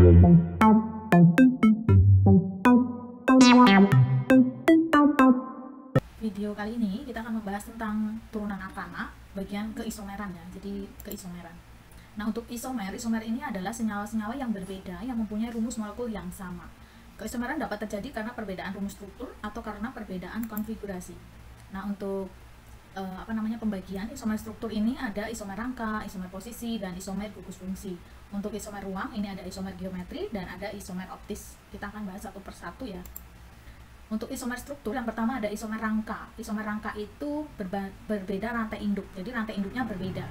Video kali ini kita akan membahas tentang turunan arkana bagian keisomeran ya, jadi keisomeran. Nah, untuk isomer ini adalah senyawa-senyawa yang berbeda yang mempunyai rumus molekul yang sama. Keisomeran dapat terjadi karena perbedaan rumus struktur atau karena perbedaan konfigurasi. Nah, untuk pembagian isomer struktur ini ada isomer rangka, isomer posisi, dan isomer gugus fungsi. Untuk isomer ruang ini ada isomer geometri dan ada isomer optis. Kita akan bahas satu persatu ya. Untuk isomer struktur yang pertama ada isomer rangka. Isomer rangka itu berbeda rantai induk, jadi rantai induknya berbeda.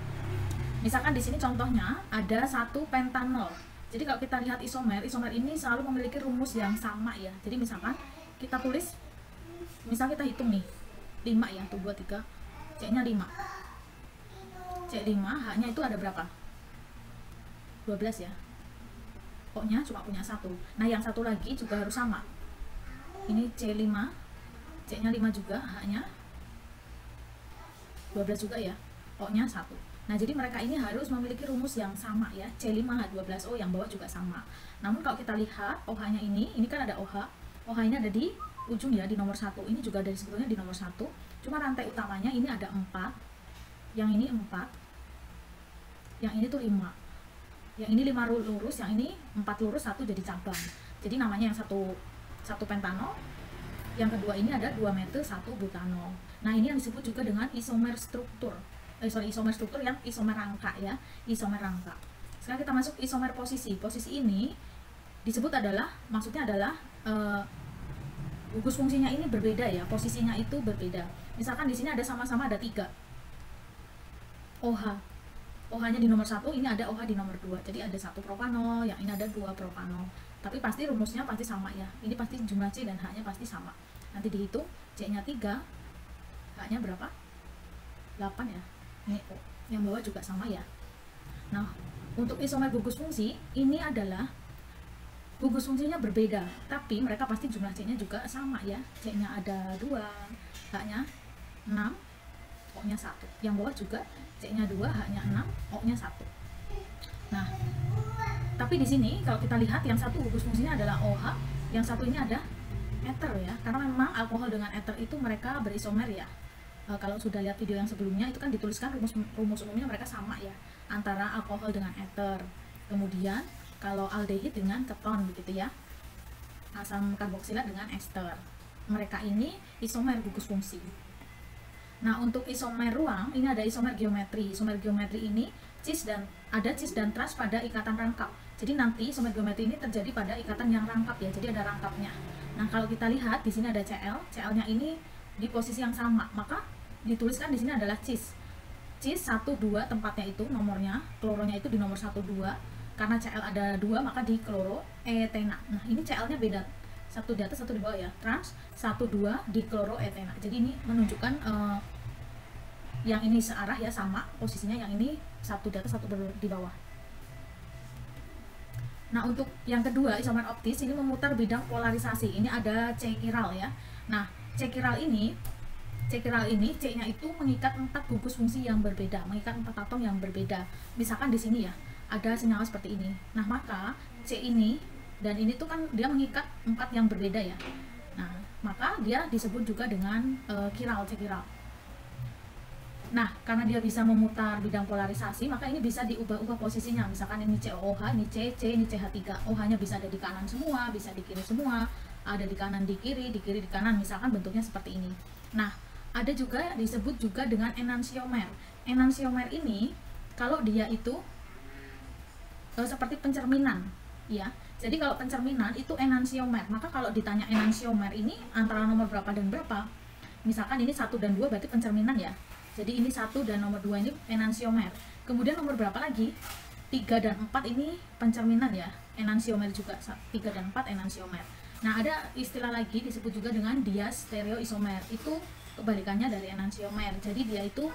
Misalkan di sini contohnya ada satu pentanol. Jadi kalau kita lihat isomer ini selalu memiliki rumus yang sama ya. Jadi misalkan kita tulis, misal kita hitung nih 5 ya, 1, 2, 3, C-nya 5. C5, H-nya itu ada berapa? 12 ya. O-nya cuma punya 1. Nah, yang satu lagi juga harus sama. Ini C5, C-nya 5 juga, H-nya 12 juga ya, O-nya 1. Nah, jadi mereka ini harus memiliki rumus yang sama ya, C5H12O, yang bawah juga sama. Namun kalau kita lihat OH-nya ini kan ada OH, OH ini ada di ujung ya, di nomor 1, ini juga dari sebelumnya di nomor 1, cuma rantai utamanya ini ada 4, yang ini 4, yang ini tuh 5, yang ini 5 lurus, yang ini 4 lurus, 1 jadi cabang. Jadi namanya yang satu pentanol, yang kedua ini ada 2-mete 1 butanol. Nah, ini yang disebut juga dengan isomer struktur. Isomer struktur yang isomer rangka ya, isomer rangka. Sekarang kita masuk isomer posisi. Posisi ini disebut adalah, maksudnya adalah gugus fungsinya ini berbeda ya, posisinya itu berbeda. Misalkan di sini ada sama-sama ada 3 OH. OH-nya di nomor 1, ini ada OH di nomor 2. Jadi ada 1 propanol, yang ini ada 2 propanol. Tapi pasti rumusnya pasti sama ya. Ini pasti jumlah C dan H-nya pasti sama. Nanti dihitung, C-nya 3, H-nya berapa? 8 ya. Ini O. Yang bawah juga sama ya. Nah, untuk isomer gugus fungsi, ini adalah gugus fungsinya berbeda, tapi mereka pasti jumlah C-nya juga sama ya. C-nya ada 2, H-nya 6, O-nya 1. Yang bawah juga C-nya 2, H-nya 6, O-nya 1. Nah, tapi di sini kalau kita lihat yang satu gugus fungsinya adalah OH, yang satu ini ada ether ya. Karena memang alkohol dengan ether itu mereka berisomer ya. Kalau sudah lihat video yang sebelumnya itu kan dituliskan rumus umumnya mereka sama ya, antara alkohol dengan ether. Kemudian kalau aldehid dengan keton begitu ya, asam karboksilat dengan ester. Mereka ini isomer gugus fungsi. Nah, untuk isomer ruang ini ada isomer geometri. Isomer geometri ini ada cis dan trans pada ikatan rangkap. Jadi nanti isomer geometri ini terjadi pada ikatan yang rangkap ya. Jadi ada rangkapnya. Nah, kalau kita lihat di sini ada Cl-nya ini di posisi yang sama, maka dituliskan di sini adalah cis 1, 2 tempatnya itu nomornya, kloronya itu di nomor 1, 2. Karena Cl ada 2 maka di kloro etena. Nah, ini Cl-nya beda, 1 di atas 1 di bawah ya, trans 1, 2 di kloro etena. Jadi ini menunjukkan yang ini searah ya, sama posisinya, yang ini 1 di atas 1 di bawah. Nah, untuk yang kedua isomer optis ini memutar bidang polarisasi. Ini ada C-chiral ya. Nah, C-chiral ini C-nya itu mengikat 4 gugus fungsi yang berbeda, mengikat 4 atom yang berbeda. Misalkan di sini ya, ada senyawa seperti ini. Nah, maka C ini dan ini tuh kan dia mengikat 4 yang berbeda ya. Nah, maka dia disebut juga dengan C-chiral. Nah, karena dia bisa memutar bidang polarisasi, maka ini bisa diubah-ubah posisinya. Misalkan ini COOH, ini C, ini CH3. OH-nya bisa ada di kanan semua, bisa di kiri semua, ada di kanan di kiri di kanan. Misalkan bentuknya seperti ini. Nah, ada juga disebut juga dengan enantiomer. Enantiomer ini kalau dia itu seperti pencerminan ya. Jadi kalau pencerminan itu enantiomer. Maka kalau ditanya enantiomer ini antara nomor berapa dan berapa, misalkan ini 1 dan 2 berarti pencerminan ya. Jadi ini 1 dan nomor 2 ini enantiomer. Kemudian nomor berapa lagi? 3 dan 4 ini pencerminan ya, enantiomer juga. 3 dan 4 enantiomer. Nah, ada istilah lagi disebut juga dengan diastereoisomer. Itu kebalikannya dari enantiomer. Jadi dia itu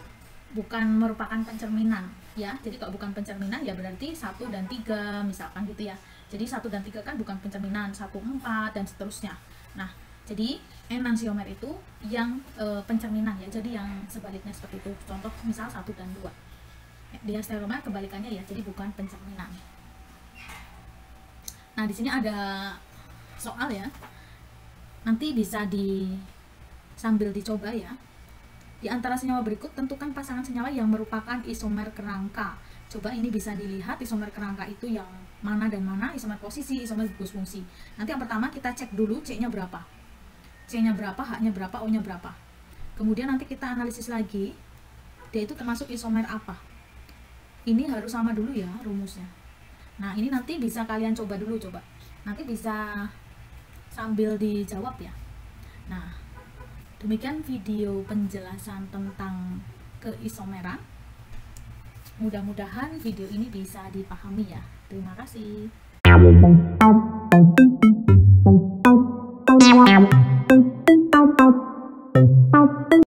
bukan merupakan pencerminan ya. Jadi kalau bukan pencerminan ya berarti 1 dan 3 misalkan gitu ya. Jadi 1 dan 3 kan bukan pencerminan, 1, 4 dan seterusnya. Nah, jadi enantiomer itu yang pencerminan ya. Jadi yang sebaliknya seperti itu. Contoh misal 1 dan 2. Diastereomer kebalikannya ya. Jadi bukan pencerminan. Nah, di sini ada soal ya. Nanti bisa sambil dicoba ya. Di antara senyawa berikut, tentukan pasangan senyawa yang merupakan isomer kerangka. Coba ini bisa dilihat isomer kerangka itu yang mana dan mana, isomer posisi, isomer gugus fungsi. Nanti yang pertama kita cek dulu C-nya berapa. C-nya berapa, H-nya berapa, O-nya berapa. Kemudian nanti kita analisis lagi, dia itu termasuk isomer apa. Ini harus sama dulu ya rumusnya. Nah, ini nanti bisa kalian coba dulu, nanti bisa sambil dijawab ya. Nah, demikian video penjelasan tentang keisomeran. Mudah-mudahan video ini bisa dipahami ya. Terima kasih.